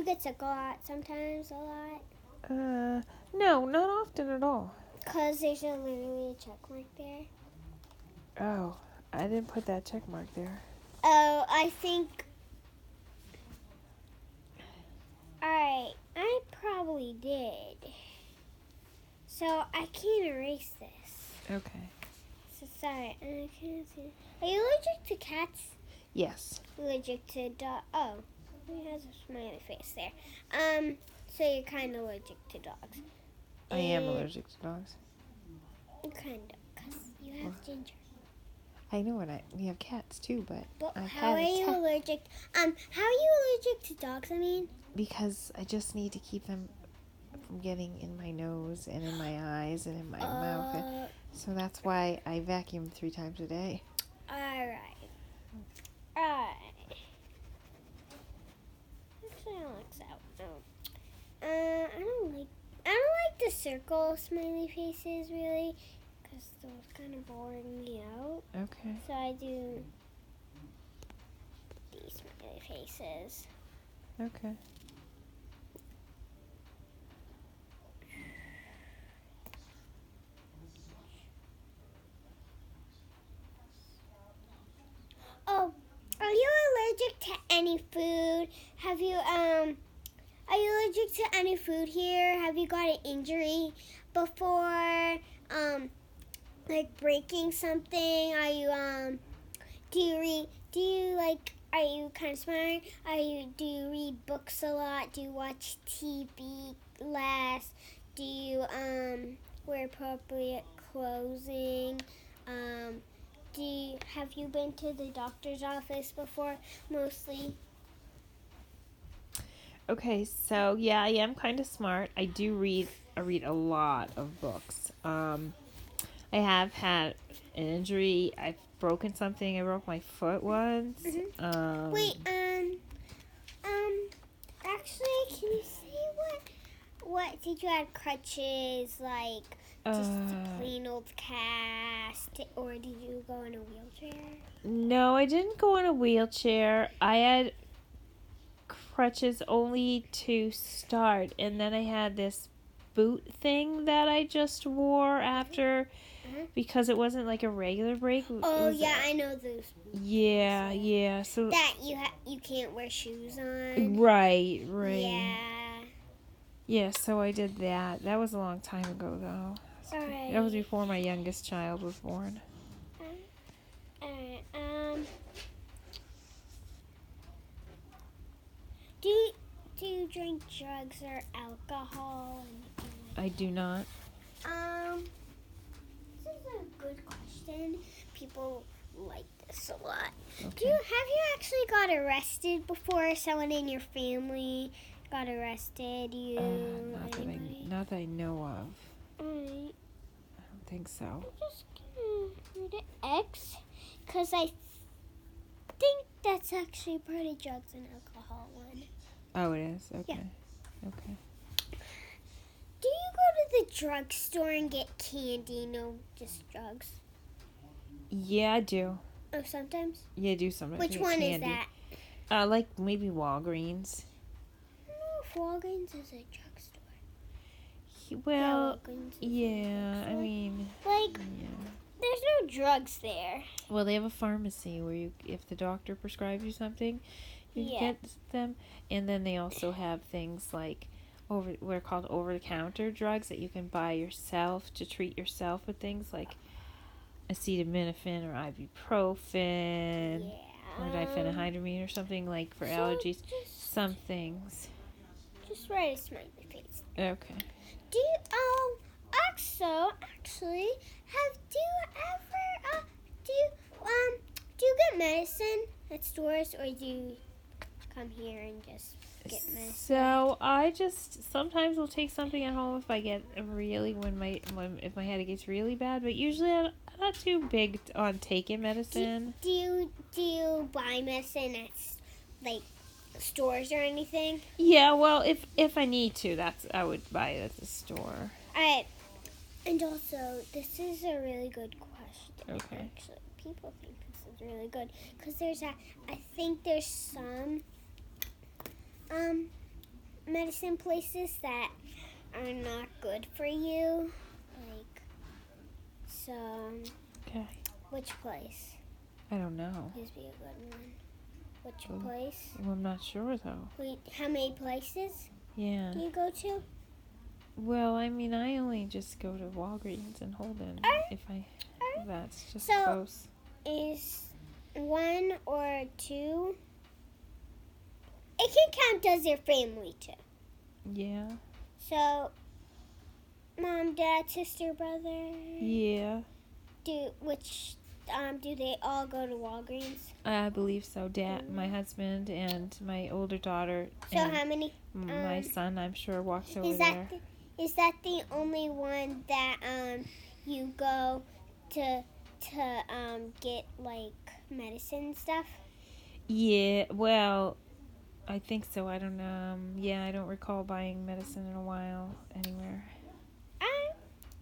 you get sick a lot? Sometimes a lot? No, not often at all. Because there's literally a check mark there. Oh, I didn't put that check mark there. Oh, I think... Alright, I probably did. So I can't erase this. Okay. So sorry, I can't see. Are you allergic to cats? Yes. Allergic to dog? Oh, he has a smiley face there. So you're kind of allergic to dogs. I am allergic to dogs. Kind of, because you have ginger. I know, and we have cats too, but how are you allergic? How are you allergic to dogs? I mean, because I just need to keep them from getting in my nose and in my eyes and in my mouth. So that's why I vacuum 3 times a day. All right. Actually, I like that. I don't like the circle smiley faces really, because those kind of boring me out. Okay. So I do these smiley faces. Okay. Oh, are you allergic to any food? Are you allergic to any food here? Have you got an injury before? Like breaking something? Are you are you kind of smart? Do you read books a lot? Do you watch TV less? Do you wear appropriate clothing? Have you been to the doctor's office before? Mostly. Okay, so yeah, I am kind of smart. I read a lot of books. I have had an injury. I've broken something. I broke my foot once. Mm-hmm. Wait, actually, can you say what did you have crutches, like just a plain old cast, or did you go in a wheelchair? No, I didn't go in a wheelchair. I had crutches only to start, and then I had this boot thing that I just wore after because it wasn't like a regular break. Oh yeah, I know those. Yeah. So that you can't wear shoes on. Right. Yeah. Yeah, so I did that. That was a long time ago, though. Alright. That was before my youngest child was born. Alright. Do you drink drugs or alcohol? I do not. This is a good question. People like this a lot. Okay. Have you actually got arrested before? Someone in your family got arrested? Not that I know of. Alright. I don't think so. I'm just gonna read it X, because I think that's actually part of drugs and alcohol one. Oh, it is? Okay. Yeah. Okay. Do you go to the drugstore and get candy? No, just drugs. Yeah, I do. Oh, sometimes? Yeah, I do sometimes. Which one candy. is that? Like maybe Walgreens. I don't know if Walgreens is a drugstore. Well, yeah, I mean... Like, yeah. there's no drugs there. Well, they have a pharmacy where if the doctor prescribes you something, you can get them. And then they also have things like what are called over-the-counter drugs that you can buy yourself to treat yourself with things like acetaminophen or ibuprofen or diphenhydramine or something like for allergies. Some things. Just write a smiley face. Okay. Do you get medicine at stores, or do you come here and just get medicine? So I just sometimes will take something at home if I get if my headache gets really bad, but usually I'm not too big on taking medicine. Do you buy medicine at like stores or anything? Yeah, well, if I need to, I would buy it at the store. Alright. And also, this is a really good question. Okay. Actually, people think this is really good because I think there's some medicine places that are not good for you. Like, so, Okay. which place? I don't know. Please be a good one. Which Well, place? Well, I'm not sure though. Wait, how many places Yeah. do you go to? Well, I mean, I only just go to Walgreens and Holden if that's just So- close. Is 1 or 2? It can count as your family too. Yeah. So, mom, dad, sister, brother. Yeah. Do they all go to Walgreens? I believe so. Dad, my husband, and my older daughter, So and how many? my son, I'm sure, walks over Is there. is that the only one that you go to get like medicine and stuff? Yeah. Well, I think so. I don't know. Yeah, I don't recall buying medicine in a while anywhere.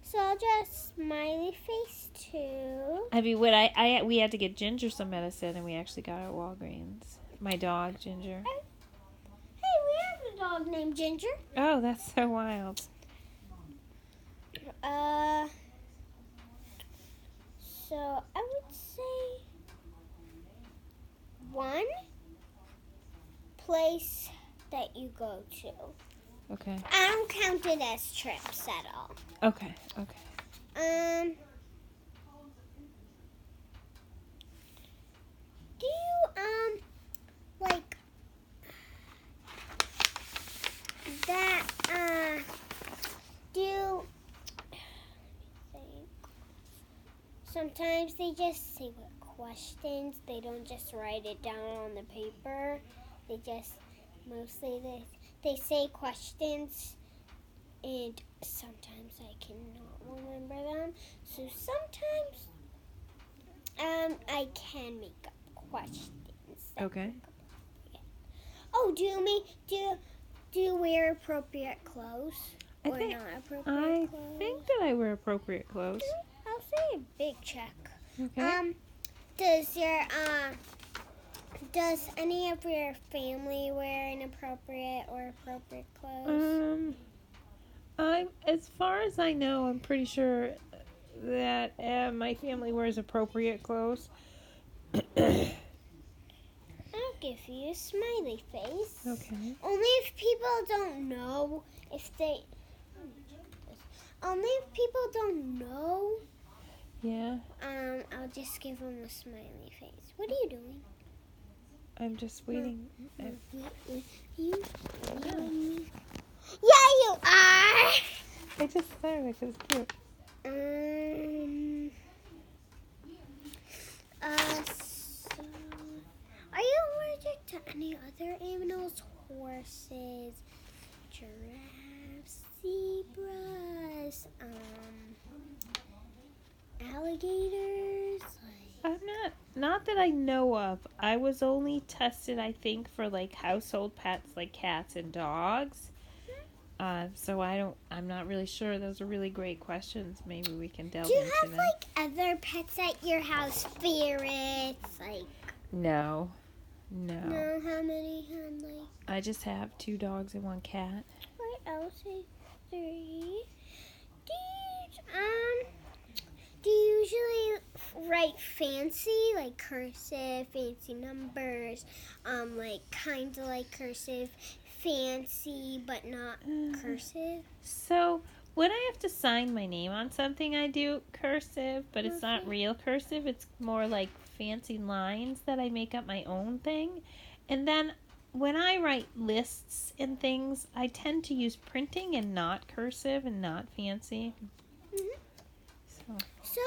So I'll just smiley face too. I mean, we had to get Ginger some medicine, and we actually got it at Walgreens. My dog, Ginger. Hey, we have a dog named Ginger. Oh, that's so wild. So I would say 1 place that you go to. Okay. I don't count it as trips at all. Okay. Do you like that do sometimes they just say what questions, they don't just write it down on the paper. They just mostly they say questions, and sometimes I cannot remember them. So sometimes I can make up questions. Okay. Oh, do you wear appropriate clothes I or think- not appropriate clothes? I think that I wear appropriate clothes. I'll say a big check. Okay. Does any of your family wear inappropriate or appropriate clothes? As far as I know, I'm pretty sure that my family wears appropriate clothes. I'll give you a smiley face. Okay. Only if people don't know Only if people don't know. Yeah. I'll just give them a smiley face. What are you doing? I'm just waiting. You? Yeah, you are. I just started because it's cute. So, are you allergic to any other animals? Horses, giraffes, zebras, alligators? I'm not that I know of. I was only tested, I think, for like household pets like cats and dogs. So I'm not really sure. Those are really great questions. Maybe we can delve Do you into have them. like other pets at your house? Ferrets, like No. no, how many? I just have 2 dogs and 1 cat. What else? 3. Do you usually write fancy, like cursive, fancy numbers, like kind of like cursive, fancy but not cursive? So when I have to sign my name on something, I do cursive, but it's not real cursive. It's more like fancy lines that I make up my own thing. And then when I write lists and things, I tend to use printing and not cursive and not fancy. So,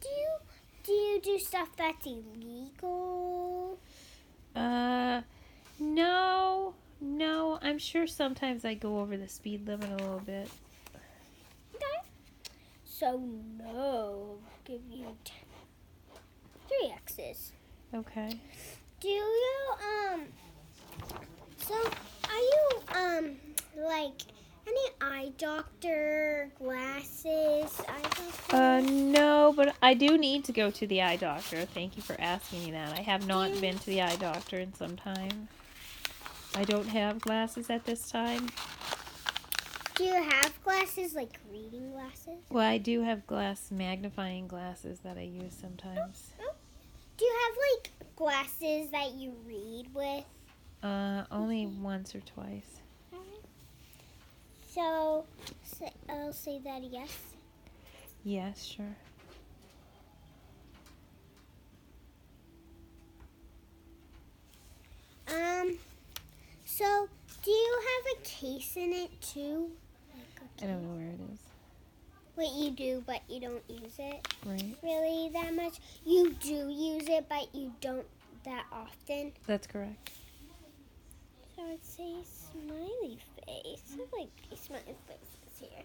do you do stuff that's illegal? No. I'm sure sometimes I go over the speed limit a little bit. Okay. So, no. Give you 3 X's. Okay. Do you, so, are you, like, any eye doctor, glasses, eye doctor? No, but I do need to go to the eye doctor. Thank you for asking me that. I have not been to the eye doctor in some time. I don't have glasses at this time. Do you have glasses, like reading glasses? Well, I do have magnifying glasses that I use sometimes. Oh. Do you have, like, glasses that you read with? Only once or twice. So I'll say that yes. Yes, sure. So do you have a case in it too? I don't know where it is. Wait, you do, but you don't use it Right. really that much? You do use it, but you don't that often? That's correct. So I'd say smiley face. I like smiley faces here.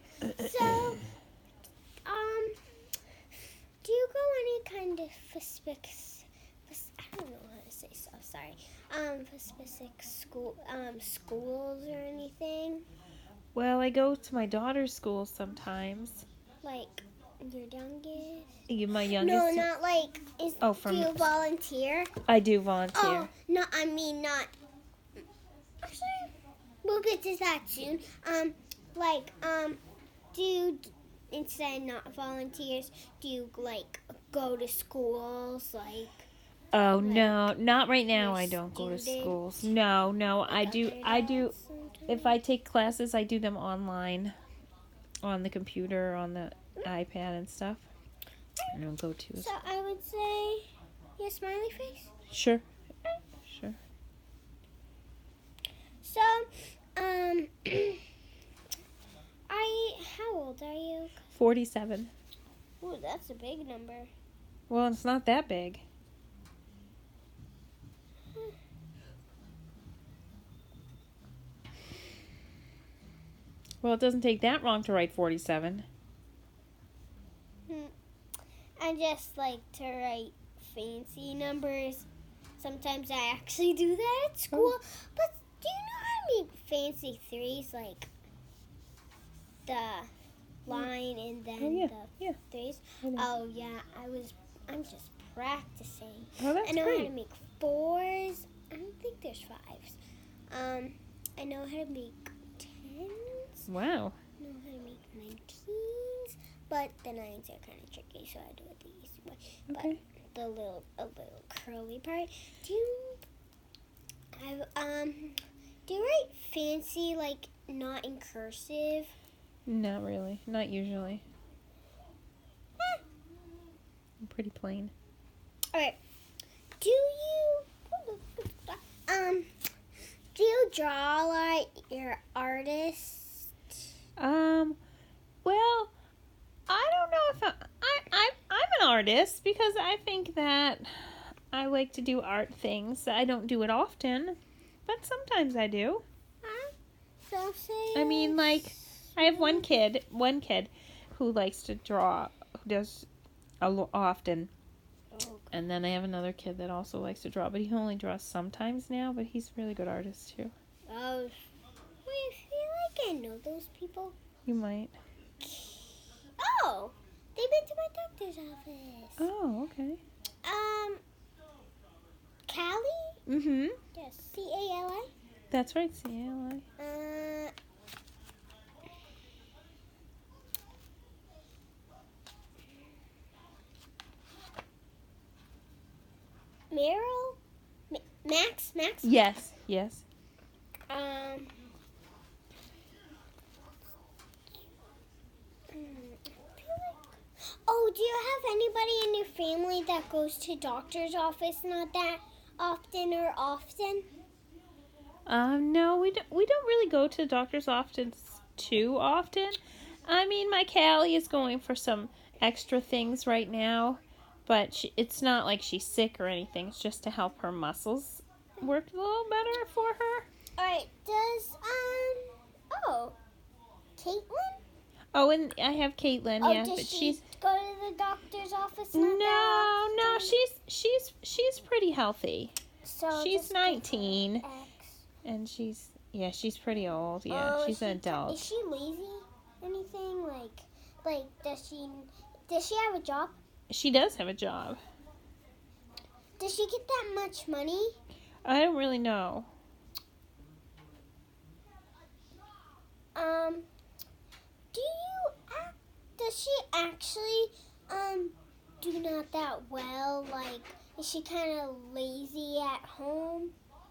So, do you go any kind of I don't know how to say so, sorry. Specific schools or anything? Well, I go to my daughter's school sometimes. Like your youngest? My youngest? No, not like. Do you volunteer? I do volunteer. Oh, no, I mean not. Actually, we'll get to that soon. Do you, instead of not volunteers, do you like go to schools like? Oh, no, not right now. I don't go to schools. No, I do. If I take classes, I do them online, on the computer, on the iPad and stuff. I don't go to. So I would say, your smiley face. Sure. So, how old are you? 47. Ooh, that's a big number. Well, it's not that big. Well, it doesn't take that long to write 47. I just like to write fancy numbers. Sometimes I actually do that at school. Oh. But do you know how to make fancy threes? Like the line and then the threes? Oh, yeah. I'm just practicing. Oh, that's I know great. how to make fours. I don't think there's fives. I know how to make tens. Wow. I know how to make 19s, but the nines are kind of tricky, so I do it the easy way. Okay. But a little curly part. Do you write fancy, like not in cursive? Not really. Not usually. I'm pretty plain. All right. Do you draw like your artist? Well, I don't know if I'm an artist because I think that I like to do art things. I don't do it often, but sometimes I do. So say. I mean, like, I have one kid who likes to draw, who does often. Oh. And then I have another kid that also likes to draw, but he only draws sometimes now, but he's a really good artist too. Oh. I feel like I know those people. You might. Oh, they've been to my doctor's office. Oh, okay. Cali? Mm-hmm. Yes. C-A-L-I? That's right, C-A-L-I. Meryl? Max? Yes. Oh, do you have anybody in your family that goes to doctor's office not that often or often? No, we don't really go to the doctor's office too often. I mean, my Cali is going for some extra things right now, but it's not like she's sick or anything. It's just to help her muscles work a little better for her. All right. Caitlin? Oh, and I have Caitlin. Yeah, does but she go to the doctor's office? No, she's pretty healthy. So She's 19, X. and she's pretty old. Yeah, she's an adult. Is she lazy? Anything like does she have a job? She does have a job. Does she get that much money? I don't really know. Does she actually do not that well? Like, is she kind of lazy at home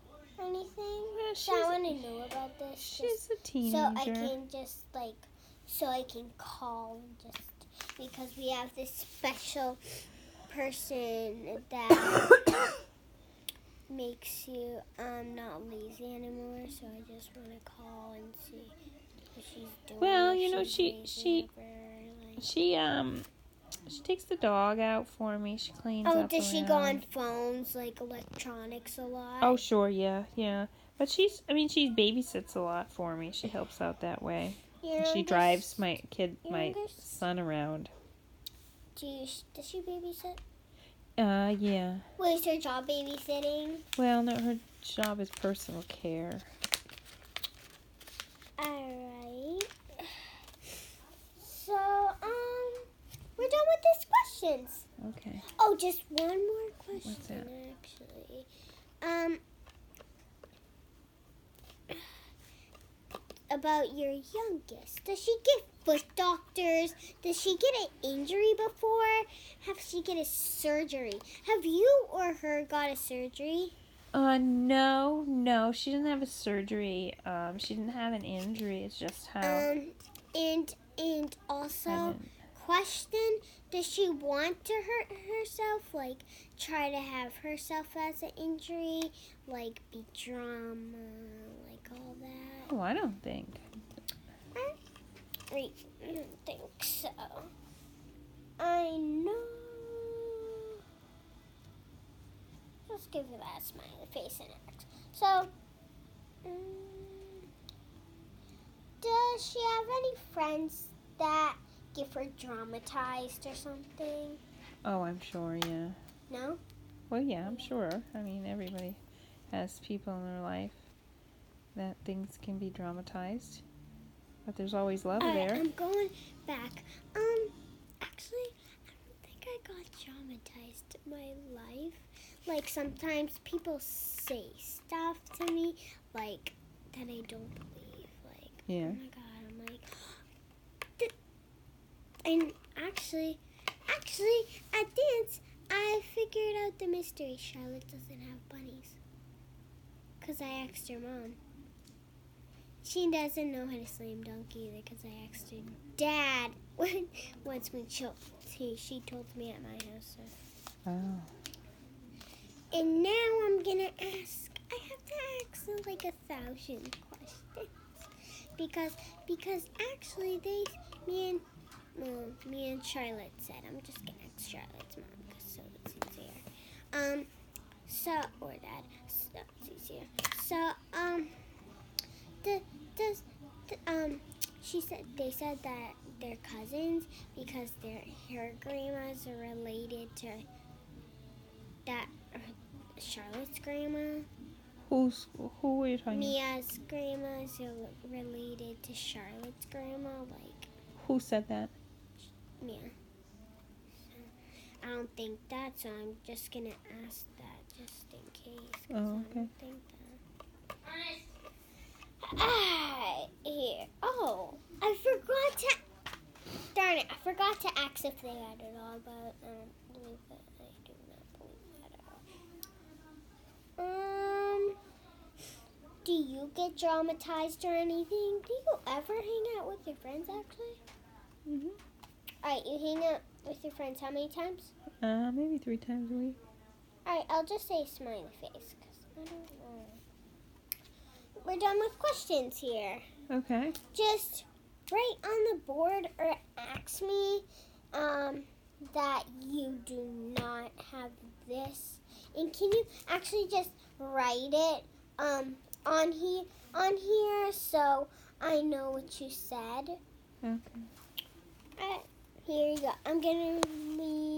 or anything? Well, So I want to know about this. She's a teenager. So I can just so I can call and just because we have this special person that makes you not lazy anymore. So I just want to call and see what she's doing. Well, you know, she takes the dog out for me. She cleans up. Oh, does she go around. on phones, like electronics a lot? Oh, sure, yeah. But she babysits a lot for me. She helps out that way. She drives my son around. Does she babysit? Yeah. What is her job, babysitting? Well, no, her job is personal care. Alright. So, we're done with these questions. Okay. Oh, just one more question. What's that? Actually. About your youngest. Does she get foot doctors? Does she get an injury before? Have she get a surgery? Have you or her got a surgery? No. She didn't have a surgery. She didn't have an injury. It's just how. And also, question: does she want to hurt herself? Like, try to have herself as an injury? Like, be drama? Like all that? Oh, I don't think. I don't think so. I know. Let's give her that smiley face and act. So, does she have any friends that get her dramatized or something? Oh, I'm sure, yeah. No? Well, yeah, I'm sure. I mean, everybody has people in their life that things can be dramatized. But there's always love there. I'm going back. Actually, I don't think I got traumatized in my life. Like, sometimes people say stuff to me, like, that I don't believe. Like, Yeah. oh my God, I'm like... And actually, at dance, I figured out the mystery. Charlotte doesn't have bunnies. Because I asked her mom. She doesn't know how to slam dunk either because I asked her dad once when she told me at my house. So. Oh. And now I'm going to ask. I have to ask her like 1,000 questions. Because actually me and Charlotte said, I'm just going to ask Charlotte's mom because so it's easier. Or dad, so it's easier. So, they said that they're cousins because her grandmas are related to that Charlotte's grandma. Who are you talking about? Mia's grandmas are related to Charlotte's grandma, like. Who said that? Mia. So, I don't think that, so I'm just gonna ask that just in case. Oh, okay. I don't think that. Here. Oh, I forgot to. Darn it! I forgot to ask if they had a dog, but I don't believe that. I do not believe that at all. Do you get traumatized or anything? Do you ever hang out with your friends? Actually. Mhm. Alright, you hang out with your friends how many times? Maybe 3 times a week. Alright, I'll just say smiley face because I don't know. We're done with questions here. Okay. Just write on the board or ask me that you do not have this. And can you actually just write it on here so I know what you said? Okay. Here you go. I'm gonna leave.